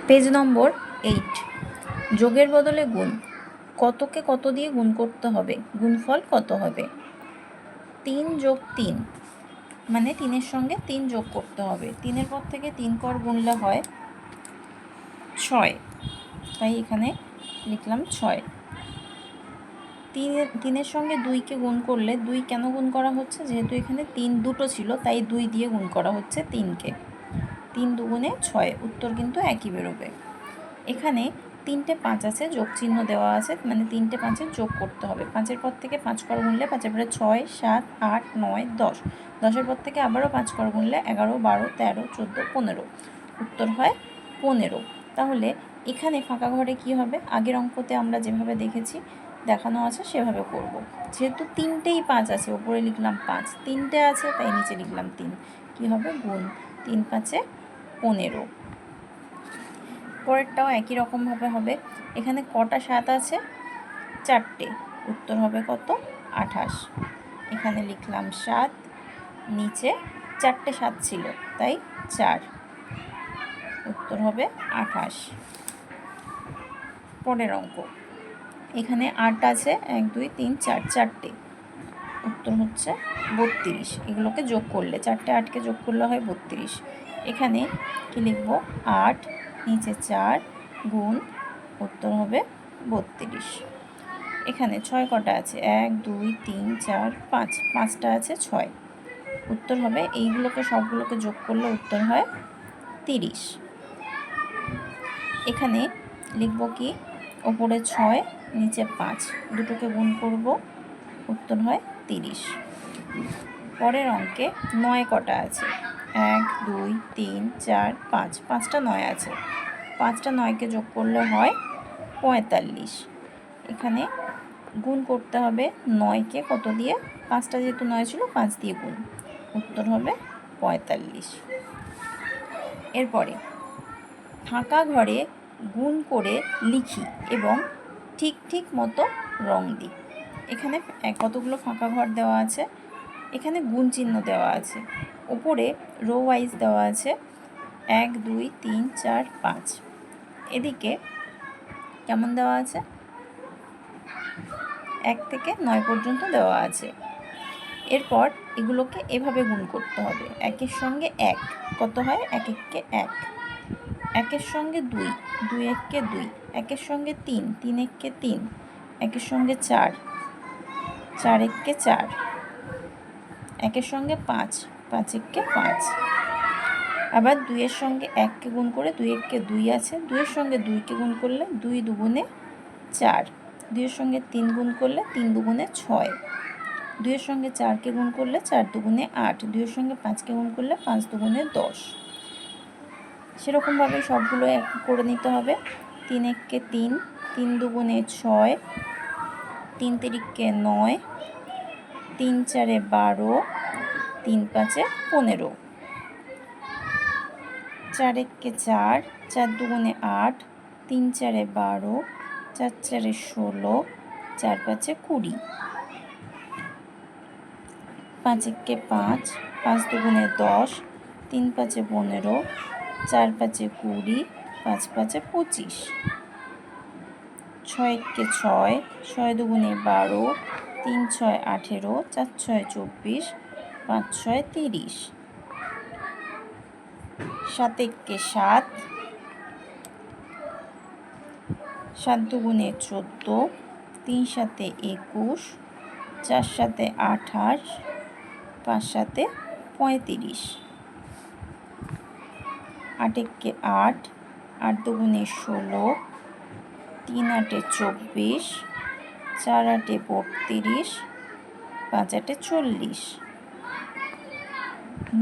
Page নম্বর 8, যোগের বদলে গুণ। কতকে কত দিয়ে গুণ করতে হবে, গুণফল কত হবে? 3 যোগ 3 মানে 3-এর সঙ্গে 3 যোগ করতে হবে। 3-এর পর থেকে 3 কর গুনলে হয় 6, তাই এখানে লিখলাম 6। 3-এর সঙ্গে 2কে গুণ করলে, 2 কেন গুণ করা হচ্ছে, যেহেতু এখানে 3 দুটো ছিল তাই 2 দিয়ে গুণ করা হচ্ছে 3কে। 3 দুগুণে 6, উত্তর কিন্তু একই বেরোবে। এখানে 3টে 5 আছে, যোগ চিহ্ন দেওয়া আছে, মানে 3টে 5-এর যোগ করতে হবে। 5-এর পর থেকে 5 কর গুনলে 5-এর পরে 6, 7, 8, 9, 10। 10-এর পর থেকে আবারও 5 কর গুনলে 11, 12, 13, 14, 15। উত্তর হয় 15। তাহলে এখানে ফাঁকা ঘরে কি হবে? আগের অঙ্কতে আমরা যেভাবে দেখেছি, দেখানো আছে সেভাবে করব। যেহেতু 3টেই 5 আছে, ওপরে লিখলাম 5, 3টে আছে তাই নিচে লিখলাম 3। কি হবে? গুণ 3 5 15। পরেরটাও একই রকমভাবে হবে। এখানে কটা 7 আছে? 4টে। উত্তর হবে কত? 28। এখানে লিখলাম 7, নিচে 4টে 7 ছিল তাই 4, উত্তর হবে 28। পরের অঙ্ক, এখানে 8 আছে, 1 2 3 4, 4টে, উত্তর হচ্ছে 32। এগুলোকে যোগ করলে, 4টে 8কে যোগ করলে হয় 32। এখানে কি লিখব? 8, নিচে 4, গুণ, উত্তর হবে 32। এখানে 6 কটা আছে? 1 2 3 4 5, 5টা আছে 6, উত্তর হবে, এইগুলোকে সবগুলোকে যোগ করলে উত্তর হয় 30। এখানে লিখব কি? ওপরে 6, নিচে 5, দুটোকে গুণ করব, উত্তর হয় 30। পরের অঙ্কে 9 কটা আছে? 1 2 3 4 5, 5টা 9 আছে, 5টা 9কে যোগ করলে হয় 45। এখানে গুণ করতে হবে 9কে কত দিয়ে? 5টা যেহেতু 9 ছিল, 5 দিয়ে গুণ, উত্তর হবে 45। এরপরে ফাঁকা ঘরে গুণ করে লিখি এবং ঠিক ঠিক মতো রং দিই। এখানে কতগুলো ফাঁকা ঘর দেওয়া আছে, এখানে গুণ চিহ্ন দেওয়া আছে, ওপরে রো ওয়াইজ দেওয়া আছে 1 2 3 4 5। এদিকে কেমন দেওয়া আছে? 1 থেকে 9 পর্যন্ত দেওয়া আছে। এরপর এগুলোকে এভাবে গুণ করতে হবে। 1-এর সঙ্গে 1 কত হয়? 1 1-কে 1, 1-এর সঙ্গে 2, 2 1-কে 2, 1-এর সঙ্গে 3, 3 1-কে 3, 1-এর সঙ্গে 4, 4 1-কে 4, 1-এর সঙ্গে 5, 5 1-কে 5। আবার 2-এর সঙ্গে 1কে গুণ করে, 2 1-কে 2 আছে, 2-এর সঙ্গে 2কে গুণ করলে 2 দুগুণে 4, 2-এর সঙ্গে 3 গুণ করলে 3 দুগুণে 6, 2-এর সঙ্গে 4কে গুণ করলে 4 দুগুণে 8, 2-এর সঙ্গে 5কে গুণ করলে 5 দুগুণে 10। সেরকমভাবে সবগুলো এক করে নিতে হবে। 3 1-কে 3, 3 দুগুণে 6, 3 3-কে 9, 3 4-এ 12, 3 5-এ 15, 4 1-কে 4, 4 দুগুণে 8, 3 4-এ 12, 4 4-এ 16, 4 5-এ 20, 5 1-কে 5, 5 দুগুণে 10, 3 5-এ 15, 4 5-এ 20, 5 5-এ 25, 6 1-কে 6, 6 দুগুণে 12, 3 6 18, 4 6 24, 5 6 30, 7 1-কে 7, 7 দুগুণে 14, 3 7-এ 21, 4 7-এ 28, 5 7-এ 35, 8 1-কে 8, 8 দুগুণে 16, 3 8-এ 24, 4 8-এ 32, 5 8-এ 40,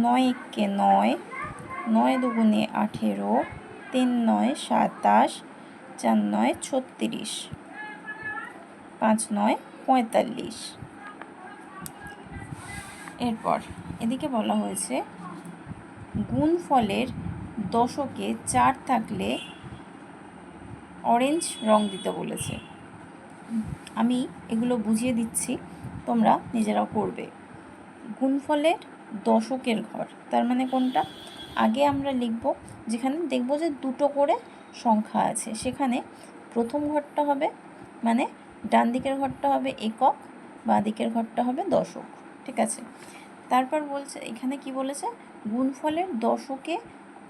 9 1-কে 9, 9 দুগুণে 18, 3 9 27, 4 9 36, 5 9 45। এরপর এদিকে বলা হয়েছে গুণফলের দশকে 4 থাকলে অরেঞ্জ রং দিতে বলেছে। আমি এগুলো বুঝিয়ে দিচ্ছি, তোমরা নিজেরাও করবে। গুণফলের দশকের ঘর তার মানে কোনটা? আগে আমরা লিখব যেখানে দেখব যে দুটো করে সংখ্যা আছে, সেখানে প্রথম ঘরটা হবে মানে ডান দিকের ঘরটা হবে একক, বাঁ দিকের ঘরটা হবে দশক। ঠিক আছে, তারপর বলছে এখানে কি বলেছে, গুণফলের দশকে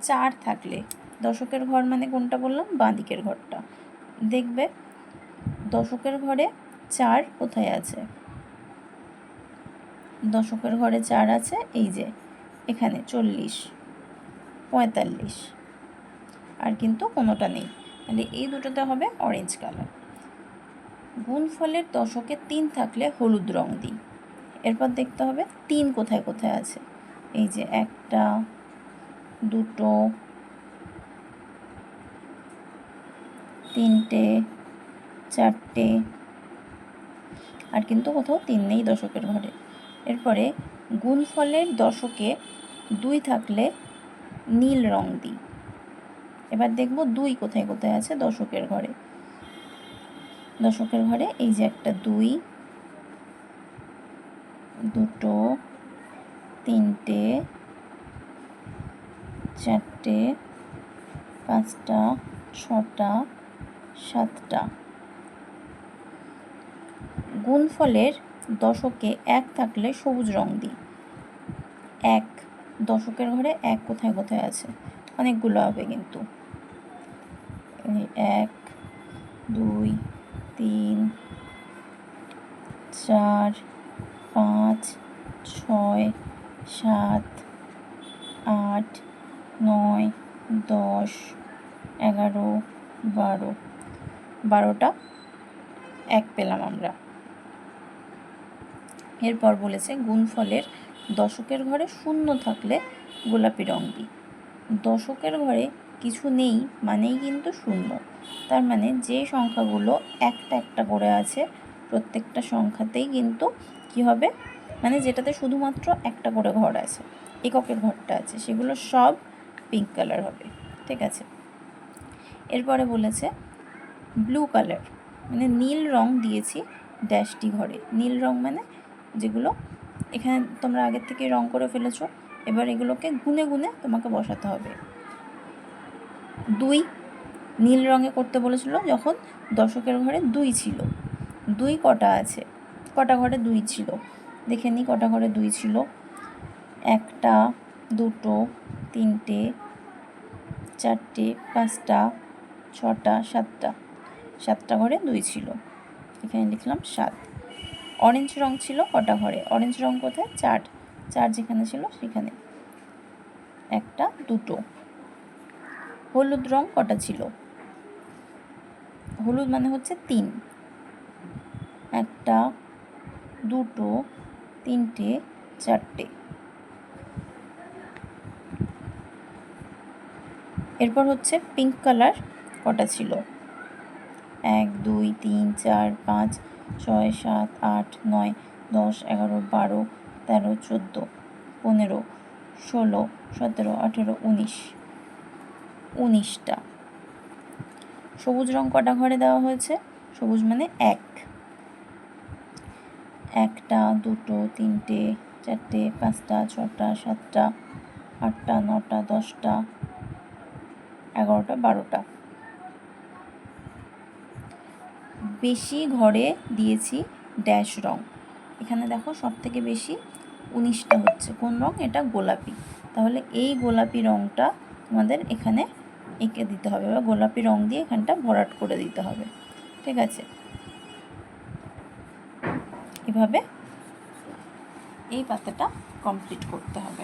4 থাকলে, দশকের ঘর মানে কোনটা বললাম, বাঁ দিকের ঘরটা। দেখবে দশকের ঘরে 4 কোথায় আছে, দশকের ঘরে 4 আছে এই যে এখানে 40, 45, আর কিন্তু কোনোটা নেই, তাহলে এই দুটোতে হবে অরেঞ্জ কালার। গুণফলের দশকে 3 থাকলে হলুদ রং দিই। এরপর দেখতে হবে 3 কোথায় কোথায় আছে, এই যে 1, 2, 3, 4, আর কিন্তু কোথাও 3 নেই দশকের ঘরে। এরপরে গুণফলের দশকে 2 থাকলে নীল রং দিই। এবার দেখব 2 কোথায় কোথায় আছে দশকের ঘরে। দশকের ঘরে এই যে একটা 2, 2, 3, 4, 5, 6, 7টা। গুণফলের দশকে 1 থাকলে সবুজ রং দিই। 1, দশকের ঘরে 1 কোথায় কোথায় আছে, অনেকগুলো হবে কিন্তু, 1, 2, 3, 4, 5, 6, 7, 8, 9, 10, 11, 12, 12টা 1 পেলাম আমরা। এরপর বলেছে গুণফলের দশকের ঘরে 0 থাকলে গোলাপি রং দিই। দশকের ঘরে কিছু নেই মানেই কিন্তু 0, তার মানে যে সংখ্যাগুলো একটা একটা করে আছে প্রত্যেকটা সংখ্যাতেই কিন্তু কি হবে, মানে যেটাতে শুধুমাত্র একটা করে ঘর আছে, এককের ঘরটা আছে, সেগুলো সব পিঙ্ক কালার হবে। ঠিক আছে, এরপরে বলেছে ব্লু কালার মানে নীল রং দিয়েছি ড্যাশটি ঘরে। নীল রং মানে যেগুলো এখানে তোমরা আগের থেকে রং করে ফেলেছো, এবার এগুলোকে গুনে গুনে তোমাকে বসাতে হবে। 2 নীল রঙে করতে বলেছিল যখন দশকের ঘরে 2 ছিল। 2 কটা আছে, কটা ঘরে 2 ছিল দেখে নিই, কটা ঘরে 2 ছিল, 1, 2, 3, 4, 5, 6, 7টা, 7টা ঘরে 2 ছিল, এখানে লিখলাম 7। অরেঞ্জ রং ছিল কটা ঘরে, অরেঞ্জ রং কোথায়, 4, 4 যেখানে ছিল সেখানে 1, 2। হলুদ রং কটা ছিল, হলুদ মানে হচ্ছে 3, 1, 2, 3, 4। এরপর হচ্ছে পিঙ্ক কালার কটা ছিল, 1, 2, 3, 4, 5, 6, 7, 8, 9, 10, 11, 12, 13, 14, 15, 16, 17, 18, 19, 19টা। সবুজ রং কটা ঘরে দেওয়া হয়েছে, সবুজ মানে 1, 1, 2, 3, 4, 5, 6, 7, 8, 9, 10, 11, 12টা। বেশি ঘরে দিয়েছি ড্যাশ রং। এখানে দেখো সব থেকে বেশি 19টা হচ্ছে, কোন রং, এটা গোলাপি, তাহলে এই গোলাপি রংটা তোমাদের এখানে এঁকে দিতে হবে বা গোলাপি রং দিয়ে এখানটা ভরাট করে দিতে হবে। ঠিক আছে, এভাবে এই পাতাটা কমপ্লিট করতে হবে।